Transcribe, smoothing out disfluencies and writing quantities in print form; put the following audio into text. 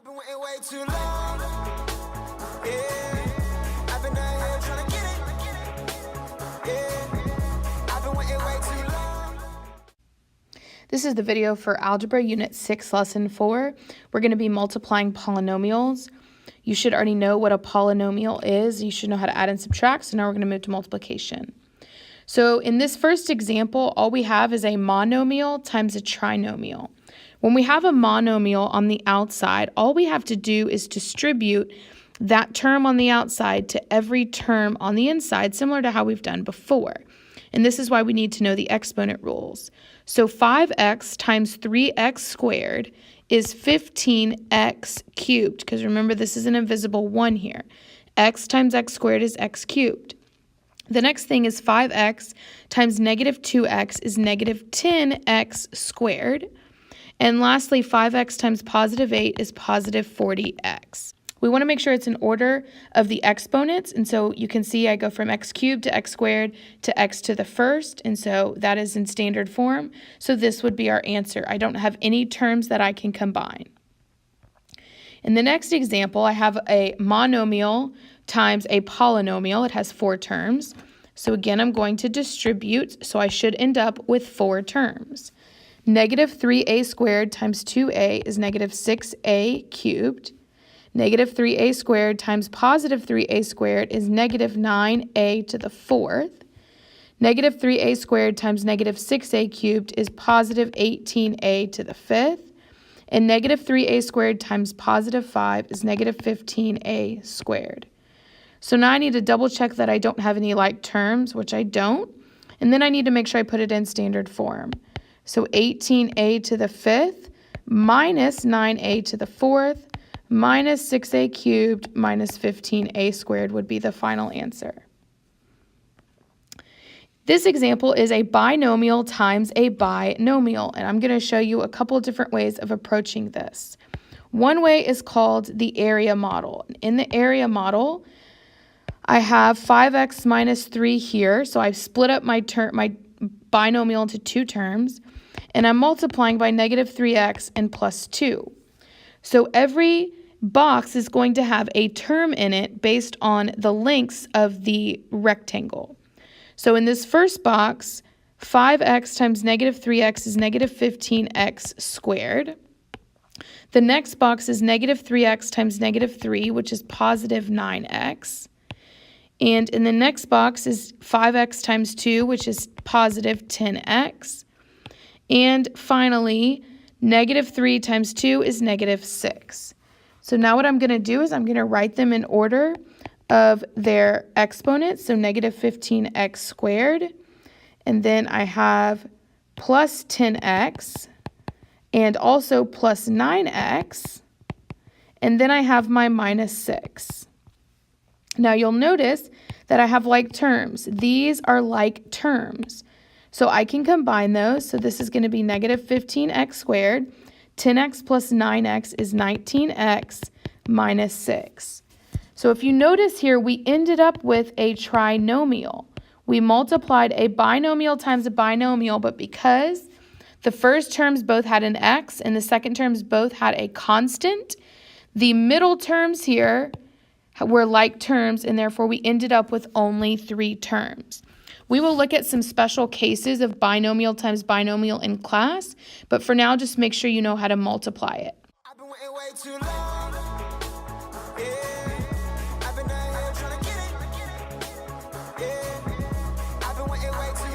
I've been waiting way too long. Yeah, I've been down here trying to get it. Yeah, I've been waiting way too long. This is the video for Algebra Unit 6, Lesson 4. We're going to be multiplying polynomials. You should already know what a polynomial is. You should know how to add and subtract. So now we're going to move to multiplication. So in this first example, all we have is a monomial times a trinomial. When we have a monomial on the outside, all we have to do is distribute that term on the outside to every term on the inside, similar to how we've done before. And this is why we need to know the exponent rules. So 5x times 3x squared is 15x cubed, because remember this is an invisible 1 here. X times x squared is x cubed. The next thing is 5x times negative 2x is negative 10x squared. And lastly, 5x times positive 8 is positive 40x. We want to make sure it's in order of the exponents. And so you can see I go from x cubed to x squared to x to the first. And so that is in standard form. So this would be our answer. I don't have any terms that I can combine. In the next example, I have a monomial times a polynomial. It has 4 terms. So again, I'm going to distribute. So I should end up with 4 terms. Negative 3a squared times 2a is negative 6a cubed. Negative 3a squared times positive 3a squared is negative 9a to the 4th. Negative 3a squared times negative 6a cubed is positive 18a to the 5th. And negative 3a squared times positive 5 is negative 15a squared. So now I need to double check that I don't have any like terms, which I don't. And then I need to make sure I put it in standard form. So 18a to the 5th minus 9a to the 4th minus 6a cubed minus 15a squared would be the final answer. This example is a binomial times a binomial, and I'm going to show you a couple of different ways of approaching this. One way is called the area model. In the area model, I have 5x minus 3 here, so I've split up my binomial into 2 terms, and I'm multiplying by negative 3x and plus 2. So every box is going to have a term in it based on the lengths of the rectangle. So in this first box, 5x times negative 3x is negative 15x squared. The next box is negative 3x times negative 3, which is positive 9x. And in the next box is 5x times 2, which is positive 10x. And finally, negative 3 times 2 is negative 6. So now what I'm going to do is I'm going to write them in order of their exponents. So negative 15x squared. And then I have plus 10x and also plus 9x. And then I have my minus 6. Now you'll notice that I have like terms. These are like terms. So I can combine those. So this is going to be negative 15x squared. 10x plus 9x is 19x minus 6. So if you notice here, we ended up with a trinomial. We multiplied a binomial times a binomial, but because the first terms both had an x and the second terms both had a constant, the middle terms here were like terms, and therefore we ended up with only 3 terms. We will look at some special cases of binomial times binomial in class, but for now, just make sure you know how to multiply it. I've been waiting way too long. Yeah, I've been down here trying to get it. Yeah, I've been waiting way too long.